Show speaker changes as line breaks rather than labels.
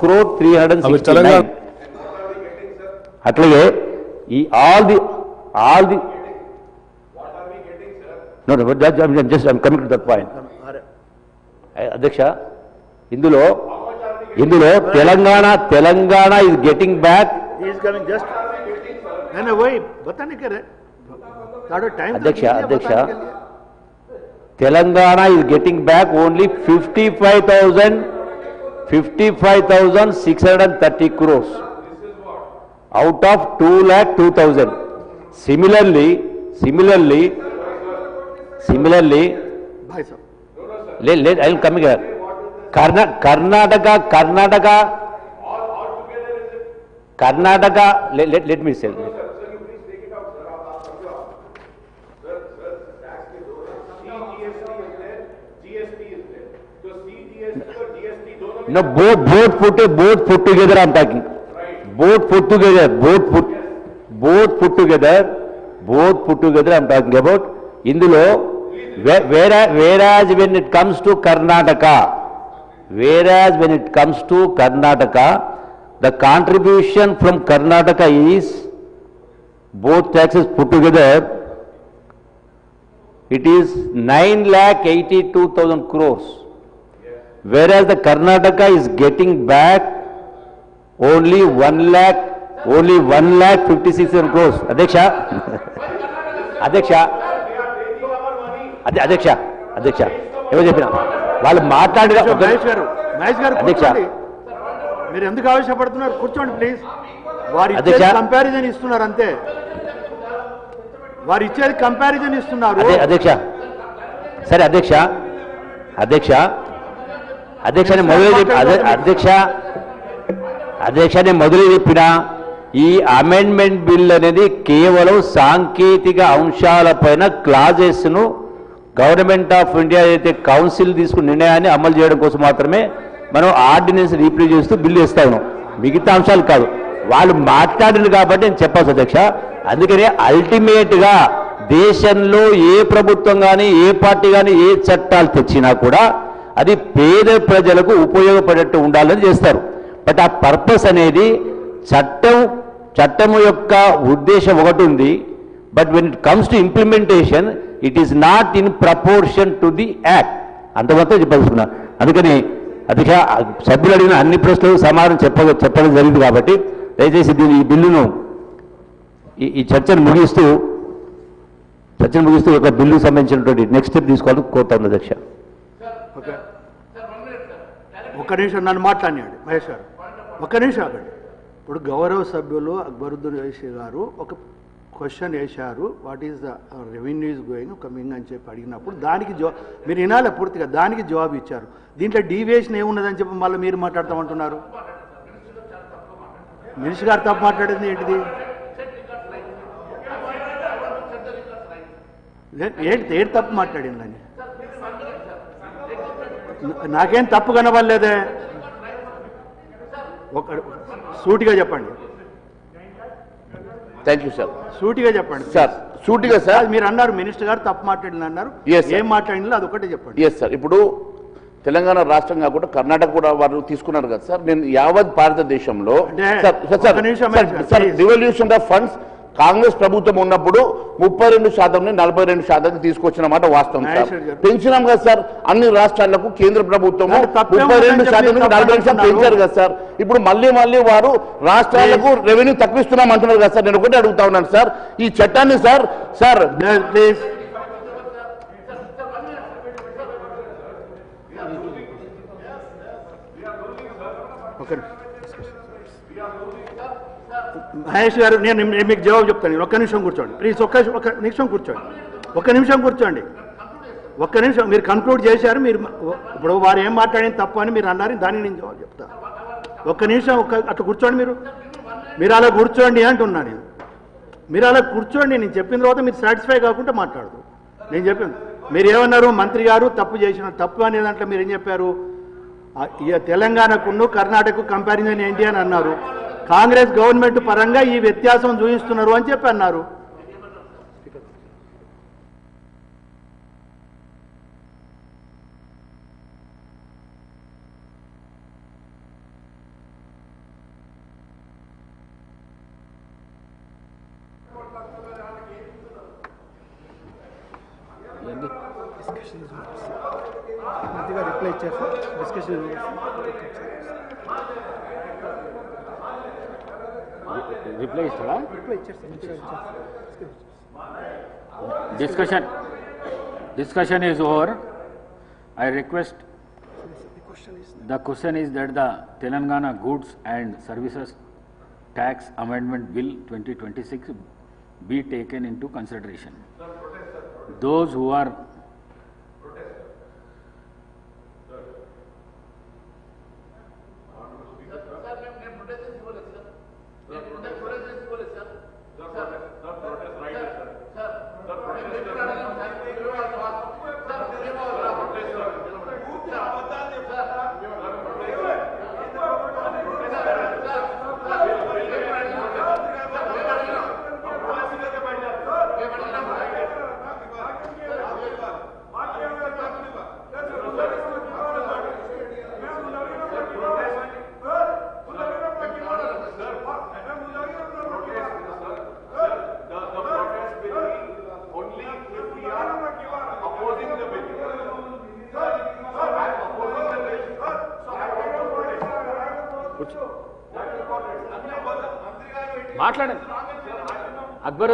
crore 369. అట్లాగే ఈ all the no I'm coming to that point. అధ్యక్ష ఇందులో Telangana is getting back.
He is coming just. नहीं वही बताने के रहे.
अध्यक्ष Telangana is getting back only 55,630 crores out of 2,02,000. Similarly, I will come here. Karnataka, let me say. No, both put together I'm talking. Both put together I'm talking about. Indulo, whereas when it comes to Karnataka, the contribution from Karnataka is, both taxes put together, it is 9,82,000 crores. Whereas the Karnataka is getting back only 1,56,000 crores. Adhyaksha, ఎవరు చెప్పినా వాళ్ళు మాట్లాడిన
అధ్యక్ష మీరు ఎందుకు ఆవేశపడుతున్నారు? కూర్చోండి please. వారు ఇచ్చేది కంపారిజన్ ఇస్తున్నారు అంతే. వారు ఇచ్చేది కంపారిజన్ ఇస్తున్నారు.
అధ్యక్ష సరే అధ్యక్ష మొదలు చెప్పిన ఈ అమెండ్మెంట్ బిల్ అనేది కేవలం సాంకేతిక అంశాలపైన క్లాజెస్ ను గవర్నమెంట్ ఆఫ్ ఇండియా అయితే కౌన్సిల్ తీసుకున్న నిర్ణయాన్ని అమలు చేయడం కోసం మాత్రమే మనం ఆర్డినెన్స్ రీప్రజెంట్ చేస్తూ బిల్లు ఇస్తా ఉన్నాం. మిగతా అంశాలు కాదు. వాళ్ళు మాట్లాడింది కాబట్టి నేను చెప్పాల్సి అధ్యక్ష. అందుకని అల్టిమేట్ గా దేశంలో ఏ ప్రభుత్వం కానీ ఏ పార్టీ కానీ ఏ చట్టాలు తెచ్చినా కూడా అది పేద ప్రజలకు ఉపయోగపడేట్టు ఉండాలని చేస్తారు. బట్ ఆ పర్పస్ అనేది చట్టము యొక్క ఉద్దేశం ఒకటి ఉంది. But when it comes to implementation it is not in proportion to the act. అంతమాత్రం చెప్పాల్సుకున్నా. అందుకని అధ్యక్ష సభ్యులు అడిగిన అన్ని ప్రశ్నలకు సమాధానం చెప్పడం జరిగింది కాబట్టి దయచేసి ఈ బిల్లును ఈ చర్చను ముగిస్తూ ఒక బిల్లుకు సంబంధించినటువంటి నెక్స్ట్ స్టెప్ తీసుకోవాలని కోరుతాను అధ్యక్ష.
ఒక్క నిమిషం నన్ను మాట్లాడినాడు మహేష్ గారు. ఒక్క నిమిషం ఆగండి. ఇప్పుడు గౌరవ సభ్యులు అక్బరుద్దీన్ ఓవైసీ గారు ఒక క్వశ్చన్ వేశారు, what is the revenue is going coming అని చెప్పి అడిగినప్పుడు దానికి మీరు వినాలి పూర్తిగా, దానికి జవాబు ఇచ్చారు. దీంట్లో డీవియేషన్ ఏమున్నదని చెప్పి మళ్ళీ మీరు మాట్లాడతామంటున్నారు. మినిస్టర్ గారు తప్పు మాట్లాడింది ఏంటిది? ఏంటి తప్పు మాట్లాడిందని నాకేం తప్పు కనబడలేదే. ఒక సూటిగా చెప్పండి.
Thank you sir.
సూటిగా చెప్పండి
సార్. సూటిగా సార్
మీరు అన్నారు మినిస్టర్ గారు తప్పు మాట్లాడింది అన్నారు. ఏం మాట్లాడిందో అదొకటే చెప్పండి.
Yes sir. ఇప్పుడు తెలంగాణ రాష్ట్రం కాకుండా కర్ణాటక కూడా వారు తీసుకున్నారు కదా సార్. నేను యావత్ భారతదేశంలో రివల్యూషన్ ఆఫ్ ఫండ్స్ కాంగ్రెస్ ప్రభుత్వం ఉన్నప్పుడు 32% నుండి 42% తీసుకొచ్చిన మాట వాస్తవం సార్. పెంచినాం కదా సార్ అన్ని రాష్ట్రాలకు. కేంద్ర ప్రభుత్వం 32% నుంచి 40% పెంచారు కదా సార్. ఇప్పుడు మళ్ళీ వారు రాష్ట్రాలకు రెవెన్యూ తగ్గిస్తున్నాం అంటున్నారు కదా సార్. నేను ఒకటి అడుగుతా ఉన్నాను సార్, ఈ చట్టాన్ని సార్
ప్లీజ్ మహేష్ గారు నేను మీకు జవాబు చెప్తాను. ఒక్క నిమిషం కూర్చోండి ప్లీజ్. ఒక్క నిమిషం కూర్చోండి. మీరు కన్క్లూడ్ చేశారు. మీరు ఇప్పుడు వారు ఏం మాట్లాడింది తప్పు అని మీరు అన్నారు, దాన్ని నేను జవాబు చెప్తాను. ఒక్క నిమిషం అట్లా కూర్చోండి. మీరు అలా కూర్చోండి అంటున్నా నేను. మీరు అలా కూర్చోండి. నేను చెప్పిన తర్వాత మీరు సాటిస్ఫై కాకుండా మాట్లాడదు. నేను చెప్పాను మీరు ఏమన్నారు, మంత్రి గారు తప్పు చేసిన తప్పు అనే దాంట్లో మీరు ఏం చెప్పారు, తెలంగాణకు కర్ణాటకకు కంపారిజన్ ఏంటి అని అన్నారు. కాంగ్రెస్ గవర్నమెంట్ పరంగా ఈ వ్యత్యాసం చూపిస్తున్నారు అని చెప్పి అన్నారు.
రిప్లై ఇచ్చారు సార్. డిస్కషన్
రిప్లై ఇస్తాడా?
రిప్లై ఇచ్చారు సార్. మంచిగా ఇచ్చారు.
Discussion is over. I request, the question is that the Telangana Goods and Services Tax Amendment Bill 2026 be taken into consideration. Those who are మాట్లాడండి. అక్బరుద్దీన్